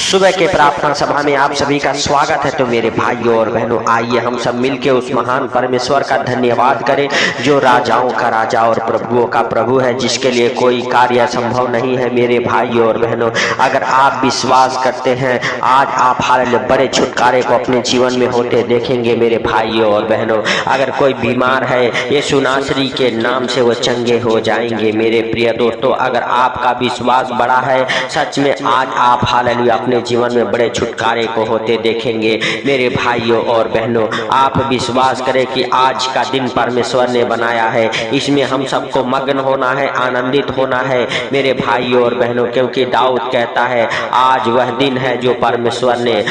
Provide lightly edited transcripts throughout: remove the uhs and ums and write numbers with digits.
सुबह के प्रार्थना सभा में आप सभी का स्वागत है। तो मेरे भाइयों और बहनों, आइए हम सब मिलकर उस महान परमेश्वर का धन्यवाद करें जो राजाओं का राजा और प्रभुओं का प्रभु है, जिसके लिए कोई कार्य असंभव नहीं है। मेरे भाइयों और बहनों, अगर आप विश्वास करते हैं, आज आप हाल बड़े छुटकारे को अपने जीवन में होते देखेंगे। मेरे भाइयों और बहनों, अगर कोई बीमार है, यीशु नासरी के नाम से वो चंगे हो जाएंगे। मेरे प्रिय दोस्तों, अगर आपका विश्वास बड़ा है, सच में आज आप हालेलुया अपने जीवन में बड़े छुटकारे को होते देखेंगे। मेरे भाइयों और बहनों, आप विश्वास करें कि आज का दिन परमेश्वर ने बनाया है, इसमें हम सबको मग्न होना है, आनंदित होना है। मेरे भाइयों और बहनों, क्योंकि दाऊद कहता है आज वह दिन है जो परमेश्वर ने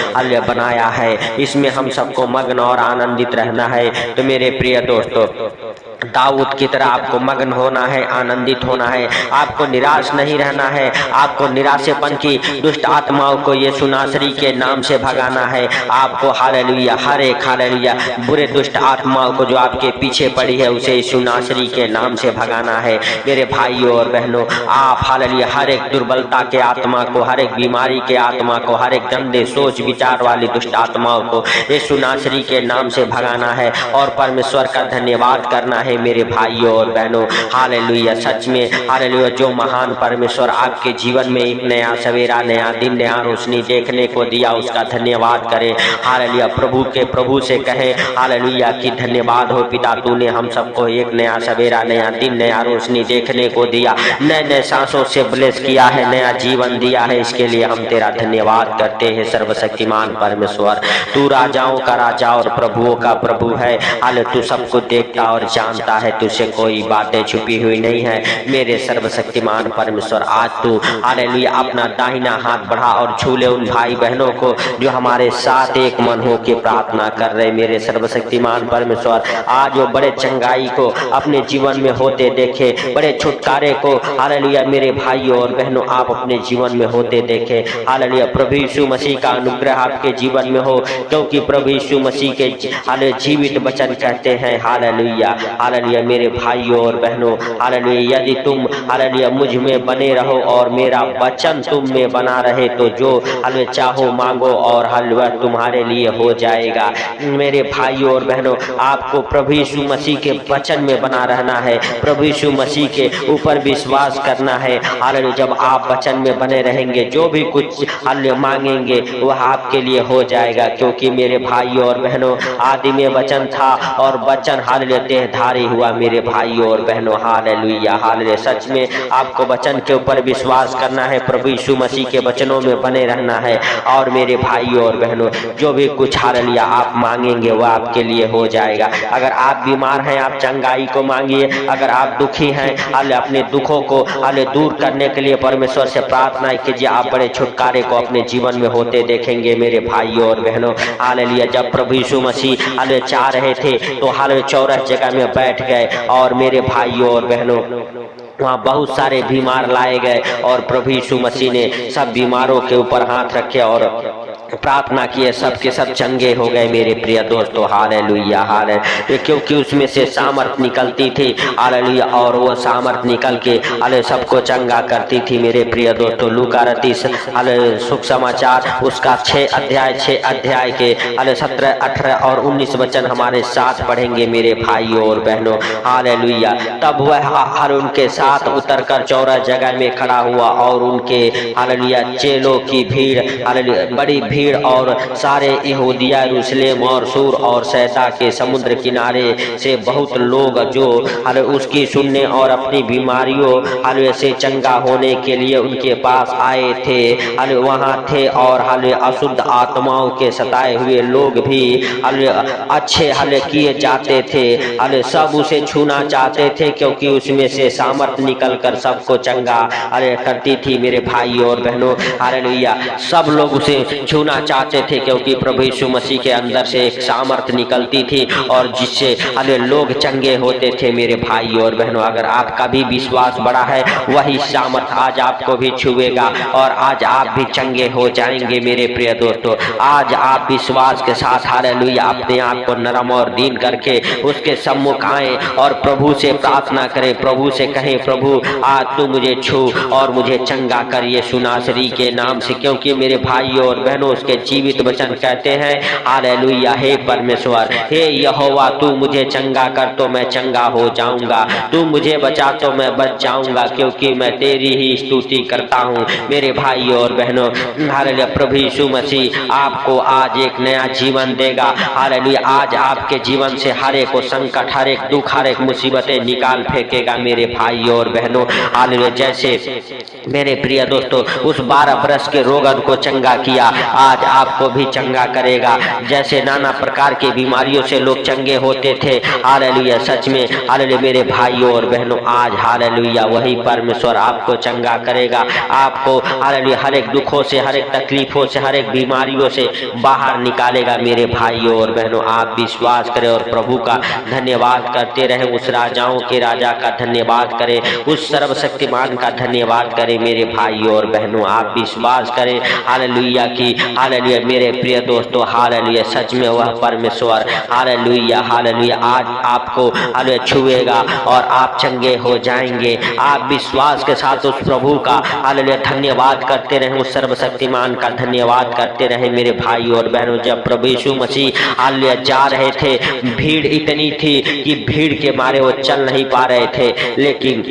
बनाया है, इसमें हम सबको मग्न और आनंदित रहना है। तो मेरे प्रिय दोस्तों, दाऊद की तरह आपको मग्न होना है, आनंदित होना है, आपको निराश नहीं रहना है। आपको निराशेपन की दुष्ट आत्माओं को यीशु नासरी के नाम से भगाना है। आपको हालेलुया हर एक हालेलुया बुरे दुष्ट आत्माओं को जो आपके पीछे पड़ी है, उसे यीशु नासरी के नाम से भगाना है। मेरे भाइयों और बहनों, आप हालेलुया हर एक दुर्बलता के आत्मा को, हर एक बीमारी के आत्मा को, हर एक गंदे सोच विचार वाली दुष्ट आत्माओं को यीशु नासरी के नाम से भगाना है और परमेश्वर का धन्यवाद करना है। मेरे भाइयों और बहनों, हालेलुया सच में हालेलुया जो महान परमेश्वर आपके जीवन में एक नया सवेरा, नया दिन, नया रोशनी देखने को दिया, उसका धन्यवाद करें। हालेलुया प्रभु के प्रभु से कहें हालेलुया कि धन्यवाद हो पिता, तूने हम सबको एक नया सवेरा, नया दिन, नया रोशनी देखने को दिया, नए नए सांसों से ब्लेस किया है, नया जीवन दिया है। इसके लिए हम तेरा धन्यवाद करते हैं। सर्वशक्तिमान परमेश्वर, तू राजाओं का राजा और प्रभुओं का प्रभु है। हाले तू सबको देखता और जानता है, तुझसे कोई बातें छुपी हुई नहीं है। मेरे सर्वशक्तिमान परमेश्वर, आज तू हालेलुया अपना दाहिना हाथ बढ़ा और छू ले उन भाई बहनों को जो हमारे साथ एक मन हो के प्रार्थना कर रहे। मेरे सर्वशक्तिमान परमेश्वर, आज वो बड़े चंगाई को अपने जीवन में होते देखे, बड़े छुटकारे को हालेलुया मेरे भाइयों और बहनों आप अपने जीवन में होते देखे। हालेलुया प्रभु यीशु मसीह का अनुग्रह आपके जीवन में हो, क्योंकि प्रभु यीशु मसीह के हालेलुया जीवित वचन कहते हैं हालेलुया हालेलुया मेरे भाइयों और बहनों, हालेलुया यदि तुम हालेलुया मुझ में बने रहो और मेरा वचन तुम में बना रहे, तो जो हालेलुया चाहो मांगो और हालेलुया तुम्हारे लिए हो जाएगा। मेरे भाइयों और बहनों, आपको प्रभु यीशु मसीह के वचन में बना रहना है, प्रभु यीशु मसीह के ऊपर विश्वास करना है। हालेलुया जब आप वचन में बने रहेंगे, जो भी कुछ हालेलुया मांगेंगे वह आपके लिए हो जाएगा। क्योंकि मेरे भाइयों और बहनों, आदि में वचन था और वचन हालेलुया देहधारी हुआ। मेरे भाइयों और बहनों, हालेलुया हालेलुया सच में आपको वचन के ऊपर विश्वास करना है, प्रभु यीशु मसीह के वचनों में बने रहना है। और मेरे भाइयों और बहनों, जो भी कुछ हालेलुया आप मांगेंगे वह आपके लिए हो जाएगा। अगर आप बीमार हैं, आप चंगाई को मांगिए। अगर आप दुखी हैं, हालेलुया अपने दुखों को हालेलुया दूर करने के लिए परमेश्वर से प्रार्थना कीजिए। आप बड़े छुटकारे को अपने जीवन में होते देखेंगे। मेरे भाइयों और बहनों, हालेलुया जब प्रभु यीशु मसीह हालेलुया चाह रहे थे तो हालेलुया चौरस जगह में बैठ गए और मेरे भाइयों और बहनों वहाँ बहुत सारे बीमार लाए गए और प्रभु यीशु मसीह ने सब बीमारों के ऊपर हाथ रखे और प्रार्थना किए, सबके सब चंगे हो गए। मेरे प्रिय दोस्तों, हालेलुया हालेलुया क्योंकि उसमें से सामर्थ निकलती थी हालेलुया, और वो सामर्थ निकल के हालेलुया सबको चंगा करती थी। मेरे प्रिय दोस्तों, लूका रतीस हालेलुया सुख समाचार उसका 6 अध्याय के हालेलुया 17, 18 और 19 वचन हमारे साथ पढ़ेंगे। मेरे भाइयों और बहनों, हालेलुया तब वह हर उनके साथ उतरकर चौरस जगह में खड़ा हुआ और उनके हालेलुया चेलों की भीड़ हालेलुया बड़ी भीड़ और सारे यहूदिया, यरूशलेम और सूर और सैदा के समुद्र किनारे से बहुत लोग जो हालेलुया उसकी सुनने और अपनी बीमारियों हालेलुया से चंगा होने के लिए उनके पास आए थे हालेलुया वहाँ थे। और हालेलुया अशुद्ध आत्माओं के सताए हुए लोग भी हालेलुया अच्छे हालेलुया किए जाते थे। हालेलुया सब उसे छूना चाहते थे, क्योंकि उसमें से सामर्थ निकलकर सबको चंगा हालेलुया करती थी। मेरे भाइयों और बहनों, हालेलुया सब लोग उसे छूना छूना चाहते थे, क्योंकि प्रभु यीशु मसीह के अंदर से एक सामर्थ निकलती थी और जिससे अरे लोग चंगे होते थे। मेरे भाई और बहनों, अगर आपका भी विश्वास बड़ा है, वही सामर्थ आज आपको भी छुएगा और आज आप भी चंगे हो जाएंगे। मेरे प्रिय दोस्तों, आज आप विश्वास के साथ हालेलुया अपने आप को नरम और दीन करके उसके सम्मुख आए और प्रभु से प्रार्थना करें, प्रभु से कहें, प्रभु आज तू मुझे छू और मुझे चंगा कर यीशु नासरी के नाम से। क्योंकि मेरे भाइयों और बहनों, उसके जीवित वचन कहते हैं हालेलुया, हे परमेश्वर, हे यहोवा, तू मुझे चंगा कर तो मैं चंगा हो जाऊंगा, तू मुझे बचा तो मैं बच जाऊंगा, क्योंकि मैं तेरी ही स्तुति करता हूँ। मेरे भाइयों और बहनों, हालेलुया, प्रभु यीशु मसीह आपको आज एक नया जीवन देगा। हालेलुया, आज आपके जीवन से हर एक संकट, हर एक दुख, हर एक मुसीबतें निकाल फेंकेगा। मेरे भाइयों और बहनों, हालेलुया, जैसे मेरे प्रिय दोस्तों उस 12 वर्ष के रोगन को चंगा किया, आज आपको भी चंगा करेगा। जैसे नाना प्रकार की बीमारियों से लोग चंगे होते थे, हालेलुया, सच में हालेलुया मेरे भाइयों और बहनों, आज हालेलुया वही परमेश्वर आपको चंगा करेगा, आपको हालेलुया हर एक दुखों से, हर एक तकलीफों से, हर एक बीमारियों से बाहर निकालेगा। मेरे भाइयों और बहनों, आप विश्वास करें और प्रभु का धन्यवाद करते रहें, उस राजाओं के राजा का धन्यवाद करें, उस सर्वशक्तिमान का धन्यवाद करें। मेरे भाइयों और बहनों, आप विश्वास करें हालेलुया की हालेलुया मेरे प्रिय दोस्तों, हालेलुया सच में वह परमेश्वर हालेलुया हालेलुया आज आपको हालेलुया छुएगा और आप चंगे हो जाएंगे। आप विश्वास के साथ उस प्रभु का हालेलुया धन्यवाद करते रहें, उस सर्वशक्तिमान का धन्यवाद करते रहें। मेरे भाइयों और बहनों, जब प्रभु यीशु मसीह हालेलुया जा रहे थे, भीड़ इतनी थी कि भीड़ के मारे वो चल नहीं पा रहे थे, लेकिन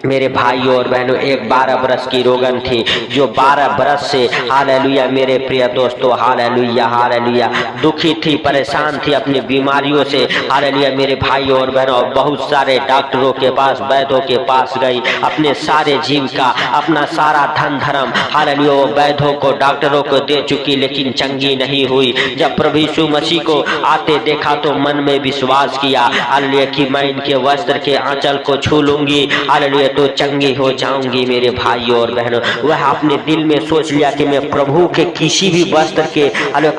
मेरे भाइयों और बहनों, एक 12 बरस की रोगन थी जो 12 बरस से हालेलुया मेरे प्रिय दोस्तों हालेलुया हालेलुया दुखी थी, परेशान थी अपनी बीमारियों से। हालेलुया मेरे भाइयों और बहनों, बहुत सारे डॉक्टरों के पास, वैद्यों के पास गई, अपने सारे जीविका, अपना सारा धन धर्म हालेलुया वो वैद्यों को, डॉक्टरों को दे चुकी, लेकिन चंगी नहीं हुई। जब प्रभु यीशु मसीह को आते देखा तो मन में विश्वास किया हालेलुया कि मैं इनके वस्त्र के आंचल को छू लूंगी, हालेलुया तो चंगी हो जाऊंगी। मेरे भाइयों और बहनों, वह अपने दिल में सोच लिया कि मैं प्रभु के किसी भी वस्त्र के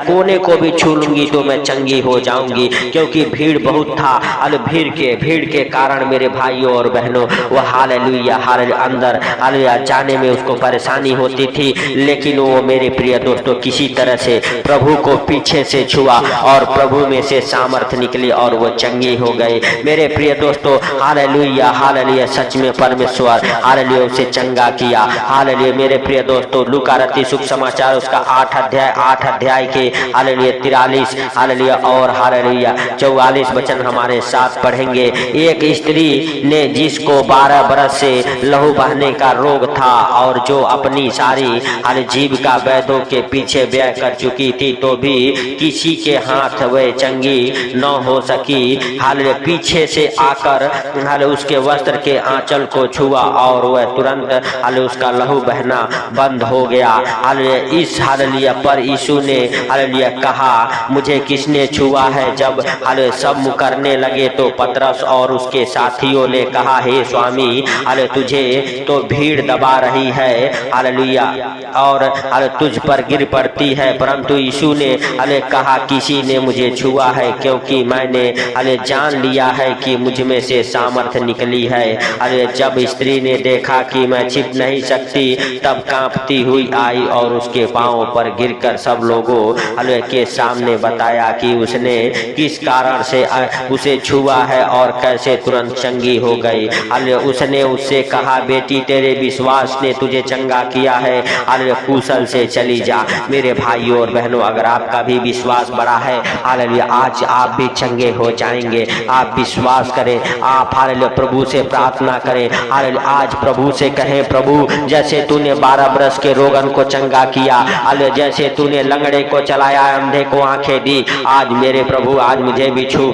कोने को भी छू लूंगी तो मैं चंगी हो जाऊंगी, क्योंकि भीड़ बहुत था। भीड़ के कारण मेरे भाइयों और बहनों वह हालेलुया हालेलुया अंदर हालेलुया जाने में उसको परेशानी होती थी, लेकिन वो मेरे प्रिय दोस्तों किसी तरह से प्रभु को पीछे से छुआ और प्रभु में से सामर्थ निकली और वो चंगी हो गई। मेरे प्रिय दोस्तों हालेलुया हालेलुया सच में परमेश्वर हालेलुया उसे चंगा किया। हालेलुया मेरे प्रिय दोस्तों, लूका रचित शुभ समाचार उसका 8 अध्याय के हालेलुया 43 हालेलुया और हालेलुया 44 वचन हमारे साथ पढ़ेंगे। एक स्त्री ने जिसको 12 बरस से लहू बहने का रोग था और जो अपनी सारी जीविका वैद्यों के पीछे व्यय कर चुकी थी, तो भी किसी के हाथ वह चंगी न हो सकी। हालेलुया पीछे से आकर हालेलुया उसके वस्त्र के आंचल को छुआ और वह तुरंत हालेलुया उसका लहू बहना बंद हो गया। हालेलुया इस हालेलुया पर यीशु ने हालेलुया कहा, मुझे किसने छुआ है? जब हालेलुया सब मुकरने लगे तो पतरस और उसके साथियों ने कहा, हे स्वामी, हालेलुया तुझे तो भीड़ दबा रही है हालेलुया और हालेलुया तुझ पर गिर पड़ती है। परंतु यीशु ने हालेलुया कहा, किसी ने मुझे छुआ है, क्योंकि मैंने हालेलुया जान लिया है कि मुझ में से सामर्थ निकली है। हालेलुया जब स्त्री ने देखा कि मैं छिप नहीं सकती, तब कांपती हुई आई और उसके पांवों पर गिरकर सब लोगों हालेलुया के सामने बताया कि उसने किस कारण से उसे छुआ है और कैसे तुरंत चंगी हो गई। हालेलुया उसने उससे कहा, बेटी तेरे विश्वास ने तुझे चंगा किया है, हालेलुया कुशल से चली जा। मेरे भाइयों और बहनों, अगर आपका भी विश्वास बड़ा है, हालेलुया आज आप भी चंगे हो जाएंगे। आप विश्वास करें, आप हालेलुया प्रभु से प्रार्थना करें, हालेलुया आज प्रभु से कहें, प्रभु जैसे तूने 12 बरस के रोगन को चंगा किया, हालेलुया जैसे तूने लंगड़े को चलाया, अंधे को आंखें दी, आज मेरे प्रभु आज मुझे भी छू।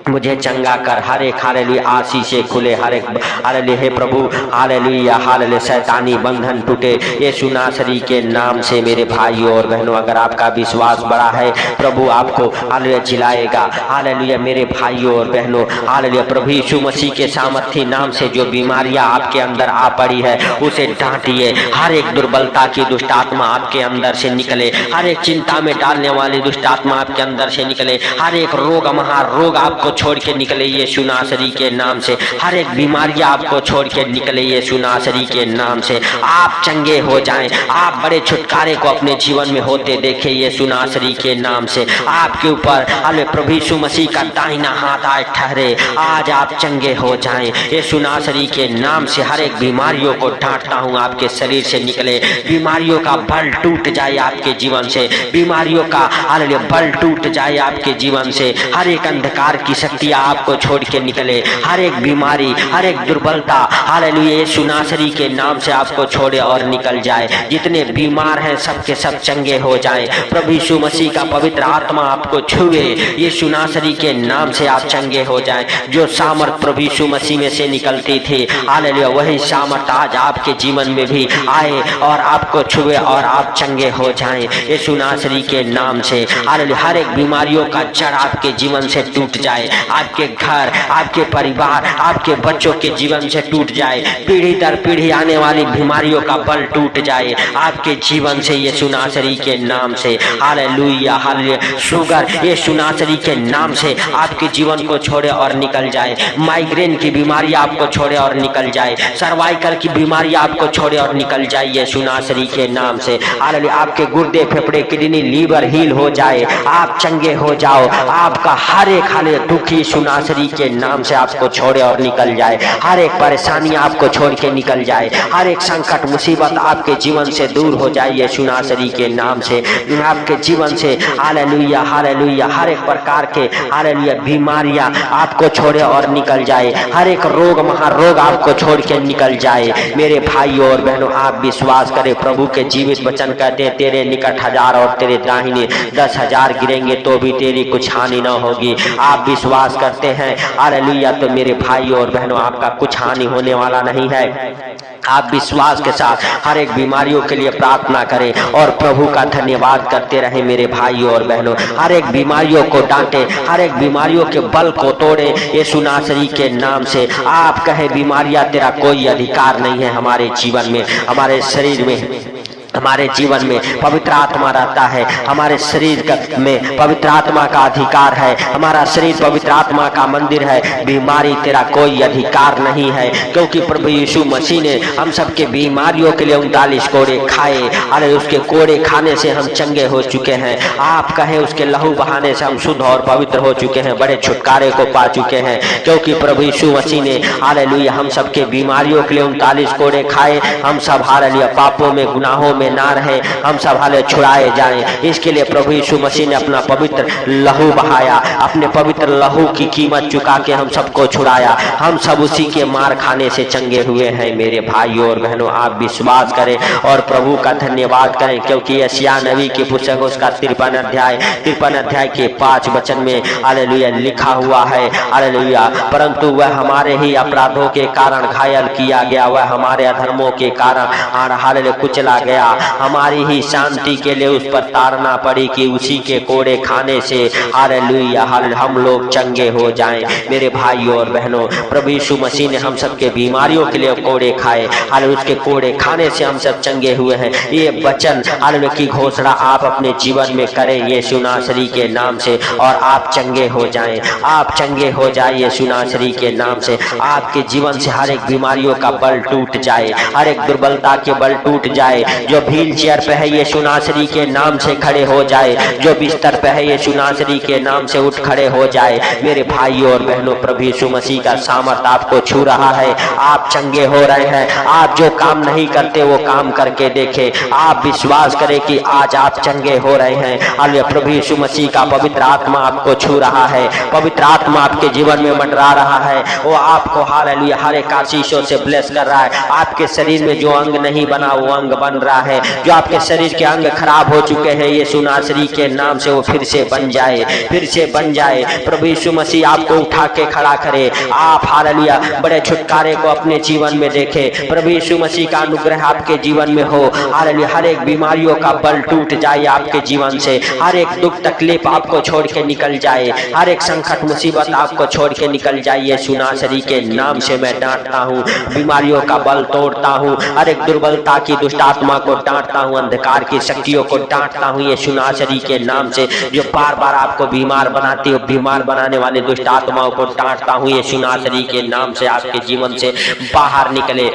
मुझे चंगा कर, हर एक हालेलुया आशीषे खुले, हर एक हालेलुया हे प्रभु, हालेलुया हालेलुया शैतानी बंधन टूटे यीशु नासरी के नाम से। मेरे भाइयों और बहनों, अगर आपका विश्वास बड़ा है प्रभु आपको हालेलुया जिलाएगा। हालेलुया मेरे भाइयों और बहनों, हालेलुया प्रभु यीशु मसीह के सामर्थी नाम से जो बीमारियां आपके अंदर आ पड़ी है उसे डांटिए। हर एक दुर्बलता की दुष्ट आत्मा आपके अंदर से निकले, हर एक चिंता में डालने वाली दुष्ट आत्मा आपके अंदर से निकले, हर एक रोग महारोग आपको छोड़ के निकले यीशु नासरी के नाम से। हर एक बीमारियां आपको छोड़ के निकले यीशु नासरी के नाम से। आप चंगे हो जाएं, आप बड़े छुटकारे को अपने जीवन में होते देखें यीशु नासरी के नाम से। आपके ऊपर हालेलुया प्रभु यीशु मसीह का दाहिना हाथ आए ठहरे, आज आप चंगे हो जाएं यीशु नासरी के नाम से। हर एक बीमारियों को डांटता हूं, आपके शरीर से निकले, बीमारियों का बल टूट जाए आपके जीवन से, बीमारियों का हालेलुया बल टूट जाए आपके जीवन से। हर एक अंधकार की शक्तियां आपको छोड़ के निकले, हर एक बीमारी, हर एक दुर्बलता हालेलुया यीशु नासरी के नाम से आपको छोड़े और निकल जाए। जितने बीमार हैं सबके सब चंगे हो जाएं। प्रभु यीशु मसीह का पवित्र आत्मा आपको छुए यीशु नासरी के नाम से, आप चंगे हो जाएं। जो सामर्थ प्रभु यीशु मसीह में से निकलती थी हालेलुया वही सामर्थ आज आपके जीवन में भी आए और आपको छुए और आप चंगे हो जाएं यीशु नासरी के नाम से। हालेलुया हर एक बीमारियों का जड़ आपके जीवन से टूट जाए, आपके घर, आपके परिवार, आपके बच्चों के जीवन से टूट जाए। पीढ़ी दर पीढ़ी आने वाली बीमारियों का बल टूट जाए आपके जीवन से यीशु नासरी के नाम से। हालेलुया हालेलुया शुगर यीशु नासरी के नाम से आपके जीवन को छोड़े और निकल जाए। माइग्रेन की बीमारी आपको छोड़े और निकल जाए, सर्वाइकल की बीमारी आपको छोड़े और निकल जाए यीशु नासरी के नाम से। हालेलुया आपके गुर्दे, फेफड़े, किडनी, लीवर हील हो जाए, आप चंगे हो जाओ। आपका हर एक हालेलुया दुख यीशु नासरी के नाम से आपको छोड़े और निकल जाए। हर एक परेशानी आपको छोड़ के निकल जाए, हर एक संकट मुसीबत आपके जीवन से दूर हो जाए यीशु नासरी के नाम से। आपके जीवन से हालेलुया हालेलुया हर एक प्रकार के हालेलुया बीमारियां आपको छोड़े और निकल जाए, हर एक रोग महारोग आपको छोड़ के निकल जाए। मेरे भाइयों और बहनों, आप विश्वास करें, प्रभु के जीवित वचन कहते हैं तेरे निकट 1000 और तेरे दाहिने 10,000 गिरेंगे तो भी तेरी कुछ हानि न होगी। आप विश्वास करते हैं हालेलुया तो मेरे भाइयों और बहनों आपका कुछ हानि होने वाला नहीं है। आप विश्वास के साथ हर एक बीमारियों के लिए प्रार्थना करें और प्रभु का धन्यवाद करते रहें मेरे भाइयों और बहनों। हर एक बीमारियों को डांटे, हर एक बीमारियों के बल को तोड़े यीशु नासरी के नाम से। आप कहें बीमारियां तेरा कोई अधिकार नहीं है हमारे जीवन में, हमारे शरीर में, हमारे जीवन में पवित्र आत्मा रहता है, हमारे शरीर में पवित्र आत्मा का अधिकार है, हमारा शरीर पवित्र आत्मा का मंदिर है। बीमारी तेरा कोई अधिकार नहीं है, क्योंकि प्रभु यीशु मसीह ने हम सबके बीमारियों के लिए 39 कोड़े खाए। अरे उसके कोड़े खाने से हम चंगे हो चुके हैं। आप कहें उसके लहू बहाने से हम शुद्ध और पवित्र हो चुके हैं, बड़े छुटकारे को पा चुके हैं, क्योंकि प्रभु यीशु मसीह ने हालेलुया हम सबके बीमारियों के लिए 39 कोड़े खाए। हम सब हालेलुया पापों में, गुनाहों में ना रहे, हम सब हाले छुड़ाए जाएं। इसके लिए प्रभु यीशु मसीह ने अपना पवित्र लहू बहाया, अपने पवित्र लहू की कीमत चुका के हम सबको छुड़ाया। हम सब उसी के मार खाने से चंगे हुए हैं मेरे भाइयों और बहनों। आप विश्वास करें और प्रभु का धन्यवाद करें, क्योंकि यशायाह नबी की पुस्तक उसका 53 अध्याय के 5 वचन में हालेलुया लिखा हुआ है हालेलुया, परंतु वह हमारे ही अपराधों के कारण घायल किया गया, वह हमारे अधर्मों के कारण हालेलुया कुचला गया, हमारी ही शांति के लिए उस पर ताड़ना पड़ी कि उसी के कोड़े खाने से हालेलुया हम लोग चंगे हो जाएं। मेरे भाइयों और बहनों, प्रभु यीशु मसीह ने हम सबके बीमारियों के लिए कोड़े खाए, हालेलुया उसके कोड़े खाने से हम सब चंगे हुए हैं। ये वचन हालेलुया की घोषणा आप अपने जीवन में करें यीशु नासरी के नाम से और आप चंगे हो जाएं, आप चंगे हो जाए यीशु नासरी के नाम से। आपके जीवन से हर एक बीमारियों का बल टूट जाए, हर एक दुर्बलता के बल टूट जाए। जो व्हील चेयर पे है यीशु नासरी के नाम से खड़े हो जाए, जो बिस्तर पे है यीशु नासरी के नाम से उठ खड़े हो जाए। मेरे भाइयों और बहनों, प्रभु यीशु मसीह का सामर्थ आपको छू रहा है, आप चंगे हो रहे हैं। आप जो काम नहीं करते वो काम करके देखें, आप विश्वास करें कि आज आप चंगे हो रहे हैं। हालेलुया प्रभु यीशु मसीह का पवित्र आत्मा आपको छू रहा है, पवित्र आत्मा आपके जीवन में मंडरा रहा है, वो आपको हालेलुया हर एक आशीषों से ब्लेस कर रहा है। आपके शरीर में जो अंग नहीं बना वो अंग बन रहा है। है। जो आपके शरीर के अंग खराब हो चुके हैं, यीशु नासरी के नाम से वो फिर से बन जाए, फिर से बन जाए। प्रभु यीशु मसीह आपको उठा के खड़ा करे, आप हालेलुया बड़े छुटकारे को अपने जीवन में देखें। प्रभु यीशु मसीह का अनुग्रह आपके जीवन में हो। हालेलुया हर एक बीमारियों का बल टूट जाए आपके जीवन से, हर एक दुख तकलीफ आपको छोड़ के निकल जाए, हर एक संकट मुसीबत आपको छोड़ के निकल जाए। यीशु नासरी के नाम से मैं डांटता हूँ, बीमारियों का बल तोड़ता हूँ, हर एक दुर्बलता की दुष्ट आत्मा को डांटता हूँ, अंधकार की शक्तियों को डांटता हूँ यीशु नासरी के नाम से। जो बार बार आपको बीमार बनाती हो, बीमार बनाने वाले दुष्ट आत्माओं को डांटता हूँ यीशु नासरी के नाम से। आपके जीवन से बाहर निकले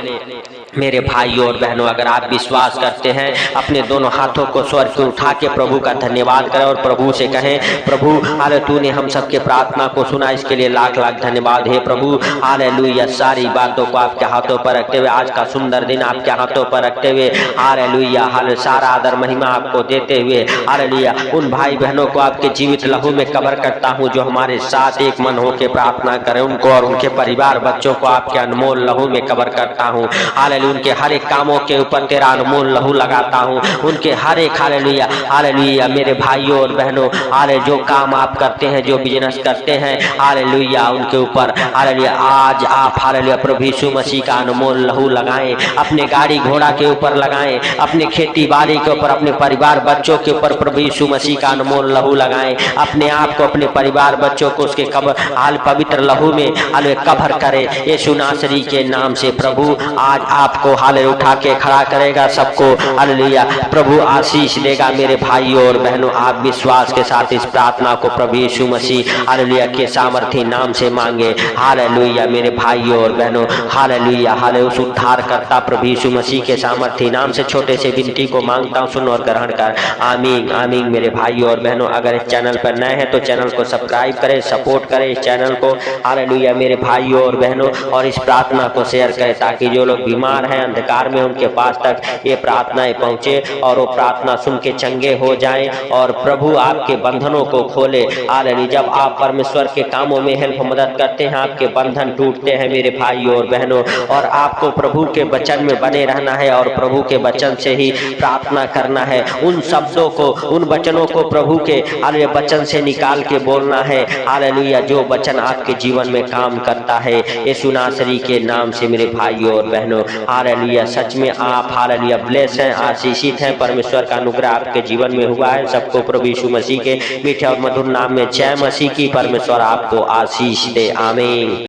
मेरे भाइयों और बहनों। अगर आप विश्वास करते हैं, अपने दोनों हाथों को स्वर्ग को उठा के प्रभु का धन्यवाद करें और प्रभु से कहें, प्रभु हाले तूने हम सबके प्रार्थना को सुना, इसके लिए लाख लाख धन्यवाद है प्रभु। हालेलुया सारी बातों को आपके हाथों पर रखते हुए, आज का सुंदर दिन आपके हाथों पर रखते हुए, हालेलुया हाले सारा आदर महिमा आपको देते हुए, हालेलुया उन भाई बहनों को आपके जीवित लहू में कवर करता हूँ जो हमारे साथ एक मन होकर प्रार्थना करें। उनको और उनके परिवार बच्चों को आपके अनमोल लहू में कवर करता हूँ। हालेलुया उनके हर एक कामों के ऊपर तेरा अनमोल लहू लगाता हूँ। उनके हर एक हालेलुया हालेलुया मेरे भाइयों और बहनों, हाले जो काम आप करते हैं, जो बिजनेस करते हैं, हालेलुया उनके ऊपर हालेलुया आज आप हालेलुया प्रभु यीशु मसीह का अनमोल लहू लगाएं। अपने गाड़ी घोड़ा के ऊपर लगाएं, अपने खेती बाड़ी के ऊपर, अपने परिवार बच्चों के ऊपर प्रभु यीशु मसीह का अनमोल लहू लगाएं। अपने आप को, अपने परिवार बच्चों को उसके कब्र हाल पवित्र लहू में हालेलुया कवर करें यीशु नासरी के नाम से। प्रभु आज आपको हाले उठा के खड़ा करेगा, सबको हालेलुया प्रभु आशीष देगा। मेरे भाइयों और बहनों, आप विश्वास के साथ इस प्रार्थना को प्रभु यीशु मसीह हालेलुया के सामर्थी नाम से मांगे। हालेलुया मेरे भाइयों और बहनों, हालेलुया हाले उस उद्धार करता प्रभु यीशु मसीह के सामर्थी नाम से छोटे से विनती को मांगता हूँ, सुन और ग्रहण कर। आमीन आमीन। मेरे भाइयों और बहनों, अगर इस चैनल पर नए हैं तो चैनल को सब्सक्राइब करें, सपोर्ट करें इस चैनल को। हालेलुया मेरे भाइयों और बहनों, और इस प्रार्थना को शेयर करें ताकि जो लोग बीमार हैं, अंधकार में, उनके पास तक ये प्रार्थनाएं पहुंचे और वो प्रार्थना सुन के चंगे हो जाएं और प्रभु आपके बंधनों को खोले। हालेलुया जब आप परमेश्वर के कामों में हेल्प मदद करते हैं, आपके बंधन टूटते हैं मेरे भाइयों और बहनों। और आपको प्रभु के वचन में बने रहना है और प्रभु के वचन से ही प्रार्थना करना है। उन शब्दों को, उन वचनों को प्रभु के हालेलुया वचन से निकाल के बोलना है। हालेलुया जो वचन आपके जीवन में काम करता है यीशु नासरी के नाम से। मेरे भाइयों और बहनों, हालेलुया सच में आप हालेलुया ब्लेस हैं, आशीषित हैं। परमेश्वर का अनुग्रह आपके जीवन में हुआ है। सबको प्रभु यीशु मसीह के मीठे और मधुर नाम में जय मसीह की। परमेश्वर आपको आशीष दे। आमीन।